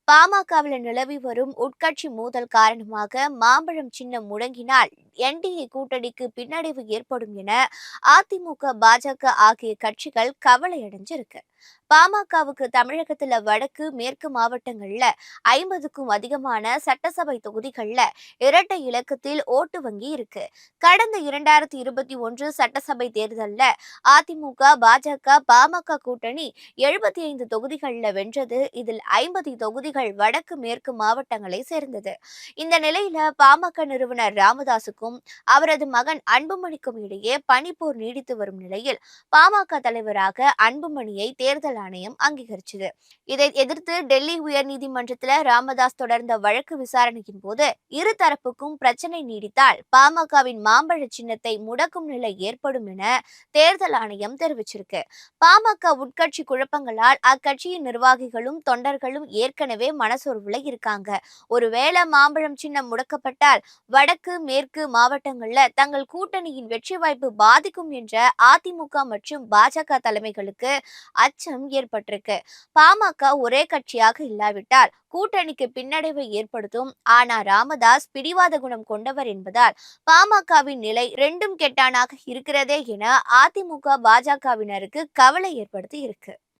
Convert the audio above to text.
பாமகவில் நிலவி வரும் உட்கட்சி மோதல் காரணமாக மாம்பழம் சின்னம் முடங்கினால் என்டிஏ கூட்டணிக்கு பின்னடைவு ஏற்படும் என அதிமுக, பாஜக ஆகிய கட்சிகள் கவலையடைஞ்சிருக்கு. பாமகவுக்கு தமிழகத்துல வடக்கு, மேற்கு மாவட்டங்கள்ல 50க்கும் அதிகமான சட்டசபை தொகுதிகள்ல இரட்டை இலக்கத்தில் ஓட்டு வங்கி இருக்கு. கடந்த 2021 சட்டசபை தேர்தல்ல அதிமுக, பாஜக, பாமக கூட்டணி 75 தொகுதிகள்ல வென்றது. இதில் 50 தொகுதிகள் வடக்கு, மேற்கு மாவட்டங்களை சேர்ந்தது. இந்த நிலையில பாமக நிறுவனர் ராமதாசுக்கும் அவரது மகன் அன்புமணிக்கும் இடையே பனிப்போர் நீடித்து வரும் நிலையில் பாமக தலைவராக அன்புமணியை தேர்தல் ஆணையம் அங்கீகரிச்சது. இதை எதிர்த்து டெல்லி உயர்நீதிமன்றத்தில் ராமதாஸ் தொடர்ந்த வழக்கு விசாரணையின் போது இருதரப்புக்கும் பிரச்சனை நீடித்தால் பாமகவின் மாம்பழ சின்னத்தை முடக்கும் நிலை ஏற்படும் என தேர்தல் ஆணையம் தெரிவிச்சிருக்கு. பாமக உட்கட்சி குழப்பங்களால் அக்கட்சியின் நிர்வாகிகளும் தொண்டர்களும் ஏற்கனவே மனசோர்வுல இருக்காங்க. ஒருவேளை மாம்பழம் சின்னம் முடக்கப்பட்டால் வடக்கு, மேற்கு மாவட்டங்கள்ல தங்கள் கூட்டணியின் வெற்றி வாய்ப்பு பாதிக்கும் என்ற அதிமுக மற்றும் பாஜக தலைமைகளுக்கு அச்சம் ஏற்பட்டிருக்கு. பாமக ஒரே கட்சியாக இல்லாவிட்டால் கூட்டணிக்கு பின்னடைவை ஏற்படுத்தும். ஆனா ராமதாஸ் பிடிவாத குணம் கொண்டவர் என்பதால் பாமகவின் நிலை ரெண்டும் கெட்டானாக இருக்கிறதே என அதிமுக, பாஜகவினருக்கு கவலை ஏற்படுத்தி இருக்கு.